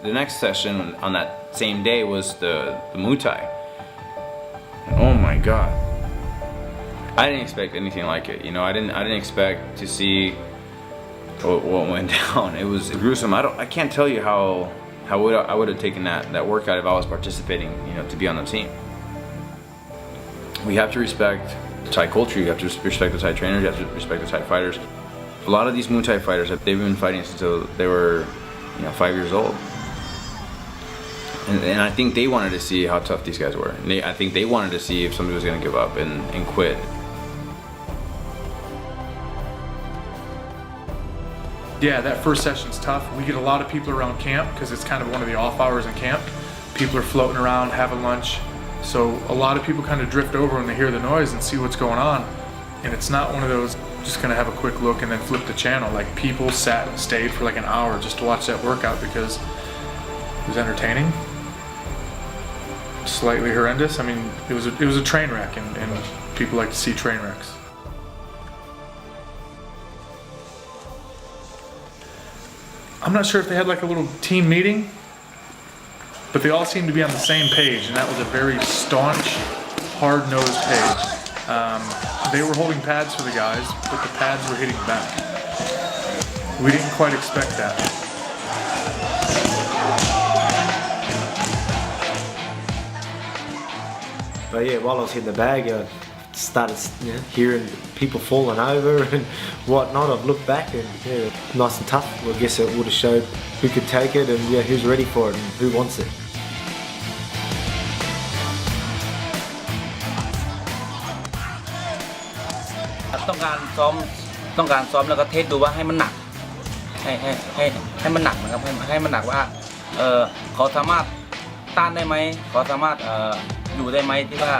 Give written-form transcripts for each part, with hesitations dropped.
The next session on that same day was the Muay Thai. Oh my god. I didn't expect anything like it, you know. I didn't expect to see what went down. It was gruesome. I can't tell you how I would have taken that workout if I was participating, you know, to be on the team. We have to respect the Thai culture. You have to respect the Thai trainers. You have to respect the Thai fighters. A lot of these Muay Thai fighters, they've been fighting since they were, you know, 5 years old. And I think they wanted to see how tough these guys were. And I think they wanted to see if somebody was going to give up and quit. Yeah, that first session's tough. We get a lot of people around camp because it's kind of one of the off hours in camp. People are floating around, having lunch. So a lot of people kind of drift over when they hear the noise and see what's going on. And it's not one of those, just gonna have a quick look and then flip the channel. Like, people sat and stayed for like an hour just to watch that workout because it was entertaining. Slightly horrendous. I mean, it was a train wreck, and people like to see train wrecks. I'm not sure if they had like a little team meeting, but they all seemed to be on the same page, and that was a very staunch, hard-nosed page. They were holding pads for the guys, but the pads were hitting back. We didn't quite expect that. But yeah, while I was hitting the bag, I started hearing people falling over and whatnot. I've looked back and yeah, nice and tough. Well, I guess it would have showed who could take it and yeah, who's ready for it and who wants it. ต้องการซ้อมแล้วก็เทสดูว่าให้มันหนักให้มันหนักนะครับให้มันหนักว่าเขาสามารถต้านได้ไหมเขาสามารถอยู่ได้ไหมที่ว่า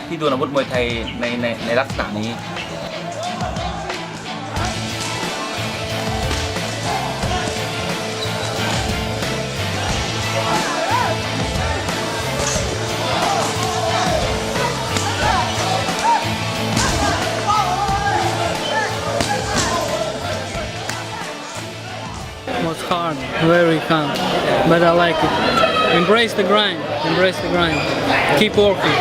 ที่โดนอาวุธมวยไทยในลักษณะนี้ was hard, very hard, but I like it. Embrace the grind, keep working.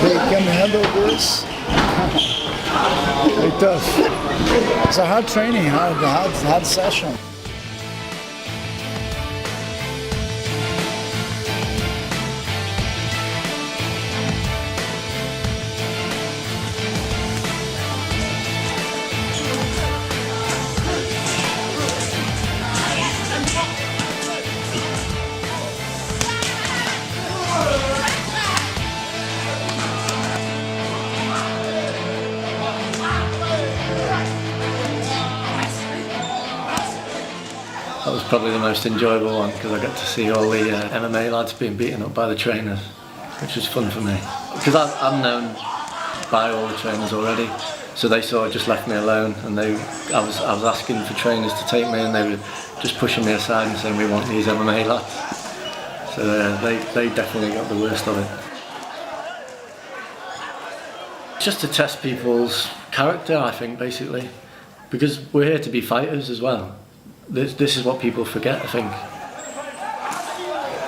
They can handle this. It does. It's a hard training, hard session. That was probably the most enjoyable one because I got to see all the MMA lads being beaten up by the trainers, which was fun for me. Because I'm known by all the trainers already, so they sort of just left me alone, and I was asking for trainers to take me, and they were just pushing me aside and saying we want these MMA lads. So they definitely got the worst of it. Just to test people's character, I think, basically, because we're here to be fighters as well. This is what people forget, I think.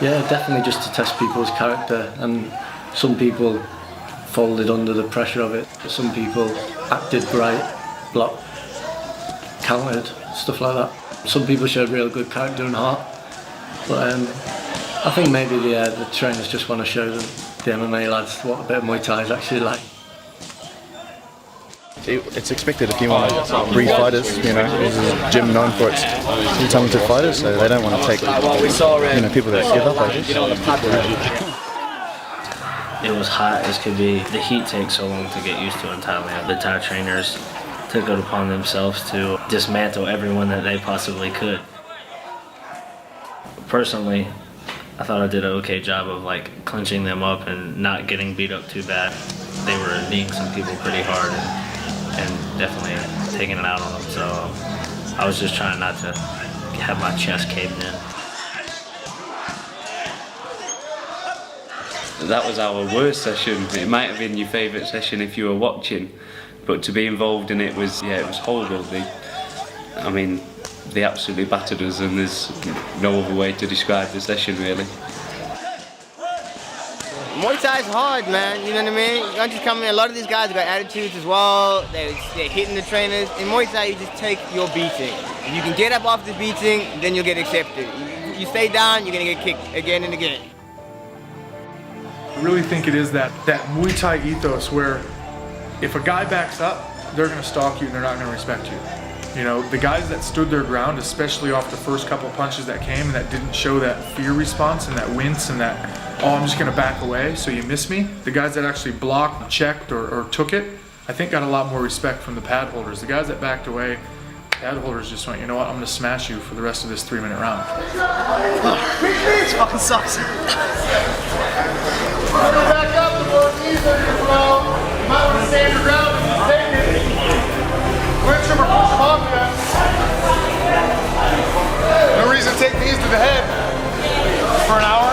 Yeah, definitely just to test people's character, and some people folded under the pressure of it. Some people acted bright, blocked, countered, stuff like that. Some people showed real good character and heart, but I think maybe the trainers just want to show the MMA lads what a bit of Muay Thai is actually like. It's expected if you want to breed fighters, you know, this is a gym known for its talented fighters, so they don't want to take, you know, people that give up, I guess. It was hot as could be. The heat takes so long to get used to in Thailand. The Thai trainers took it upon themselves to dismantle everyone that they possibly could. Personally, I thought I did an okay job of like clinching them up and not getting beat up too bad. They were kneeing some people pretty hard, and and definitely taking it out on them. So I was just trying not to have my chest caved in. That was our worst session. It might have been your favourite session if you were watching, but to be involved in it was, yeah, it was horrible. They absolutely battered us, and there's no other way to describe the session really. Muay Thai's hard, man, you know what I mean? You don't just come in, a lot of these guys have got attitudes as well, they're hitting the trainers. In Muay Thai, you just take your beating. If you can get up off the beating, then you'll get accepted. You stay down, you're gonna get kicked again and again. I really think it is that Muay Thai ethos where if a guy backs up, they're gonna stalk you and they're not gonna respect you. You know, the guys that stood their ground, especially off the first couple punches that came and that didn't show that fear response and that wince and that, oh, I'm just gonna back away so you miss me. The guys that actually blocked, checked, or took it, I think got a lot more respect from the pad holders. The guys that backed away, pad holders just went, you know what, I'm gonna smash you for the rest of this 3-minute round. This fucking sucks. Back up, the more knees on your throw. You might want to stand your ground and just take it. Clinch him or push him off you. No reason to take knees to the head for an hour.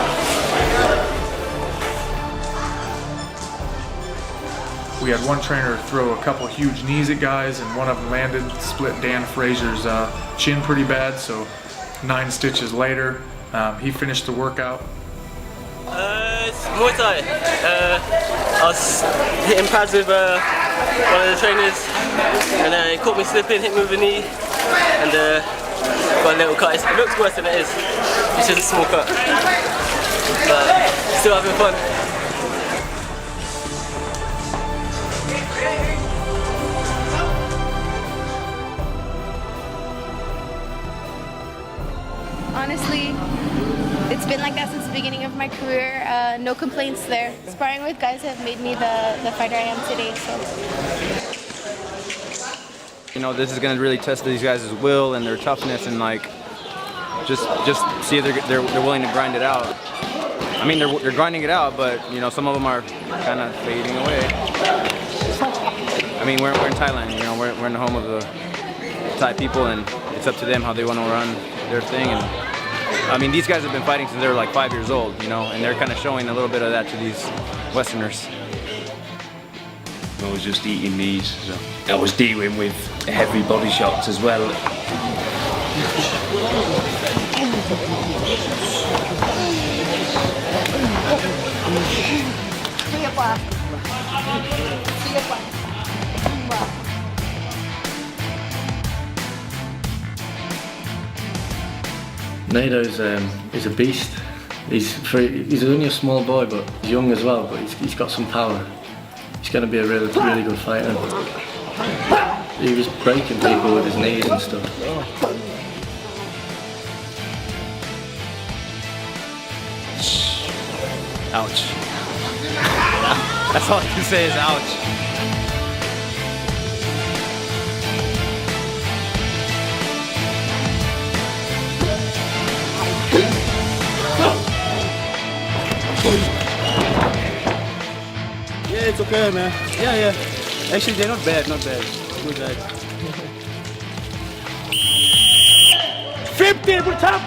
We had one trainer throw a couple huge knees at guys, and one of them landed, split Dan Frazier's chin pretty bad, so 9 stitches later, he finished the workout. It's Muay Thai. I was hitting pads with one of the trainers, and he caught me slipping, hit me with a knee, and got a little cut. It looks worse than it is. It's just a small cut, but still having fun. Honestly, it's been like that since the beginning of my career. No complaints there. Sparring with guys have made me the fighter I am today. So, you know, this is going to really test these guys' will and their toughness, and like just see if they're willing to grind it out. I mean, they're grinding it out, but you know, some of them are kind of fading away. I mean, we're in Thailand. You know, we're in the home of the Thai people, and it's up to them how they want to run their thing. And I mean, these guys have been fighting since they were like 5 years old, you know, and they're kind of showing a little bit of that to these Westerners. I was just eating these, so I was dealing with heavy body shots as well. Nado's is a beast. He's only a small boy, but he's young as well, but he's got some power. He's going to be a really good fighter. He was breaking people with his knees and stuff. Ouch. That's all I can say is ouch. Yeah, it's okay, man. Yeah. Actually, they're not bad, not bad. Good guys. 50, put top.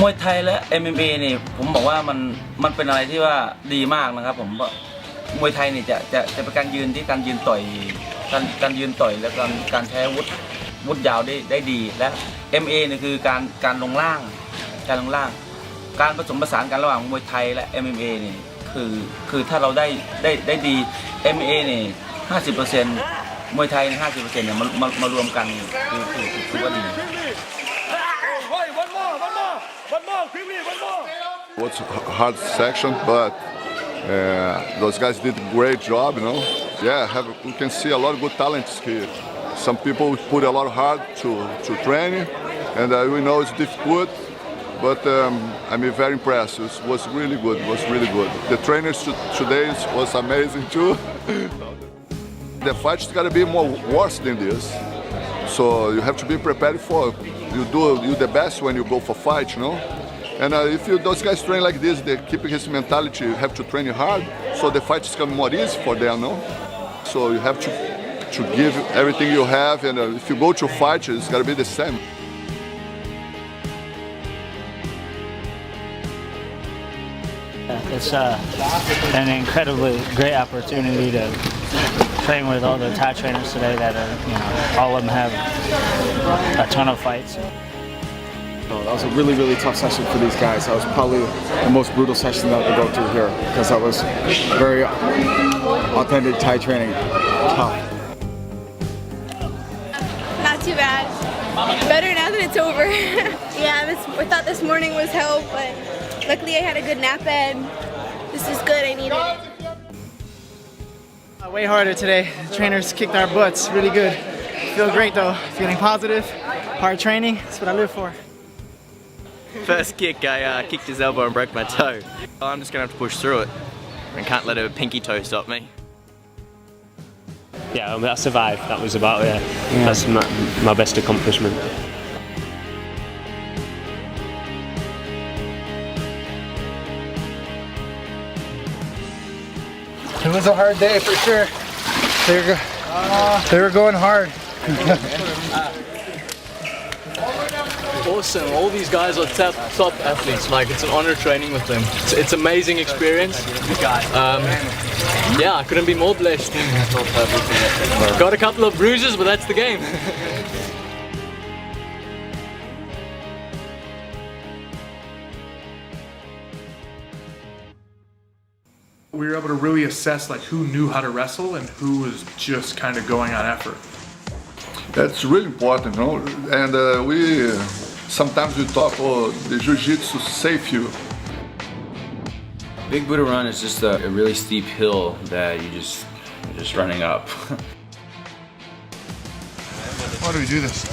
มวยไทยและ MMA นี่ผมบอกว่ามันเป็นอะไรที่ว่าดีมากนะครับผมว่ามวยไทยนี่จะเป็นการยืนที่การยืนต่อยการยืนต่อยและการใช้อาวุธยาวได้ดีและ MMA นี่คือการลงล่างการผสมผสานกันระหว่างมวยไทยและ MMA นี่คือถ้าเราได้ดี MMA นี่ 50% มวยไทย 50% เนี่ยมารวมกันคือว่าดี It was a hard section, but those guys did a great job, you know. Yeah, we can see a lot of good talents here. Some people put a lot of heart to training, and we know it's difficult, but I'm very impressed. It was really good. The trainers today was amazing too. The fight is gonna be more worse than this, so you have to be prepared for. You do the best when you go for fight, you know. And if those guys train like this, they keep his mentality, you have to train hard, so the fight is coming more easy for them, no? So you have to give everything you have, and if you go to fight, it's gotta be the same. It's an incredibly great opportunity to train with all the Thai trainers today that are, all of them have a ton of fights. That was a really, really tough session for these guys. That was probably the most brutal session that they go through here because that was very authentic Thai training. Tough. Not too bad. Better now that it's over. Yeah, I thought this morning was hell, but luckily I had a good nap and this is good, I needed it. Way harder today. The trainers kicked our butts, really good. Feel great though, feeling positive. Hard training, that's what I live for. First kick, I kicked his elbow and broke my toe. I'm just gonna have to push through it and can't let a pinky toe stop me. Yeah, I survived. That was about it. Yeah. That's my best accomplishment. It was a hard day for sure. They were going hard. Awesome, all these guys are top athletes. Like, it's an honor training with them. It's an amazing experience. Yeah, I couldn't be more blessed. Got a couple of bruises, but that's the game. We were able to really assess like who knew how to wrestle and who was just kind of going on effort. That's really important, no? And sometimes we talk, oh, the jiu-jitsu save you. Big Buddha Run is just a really steep hill that you're just running up. Why do we do this?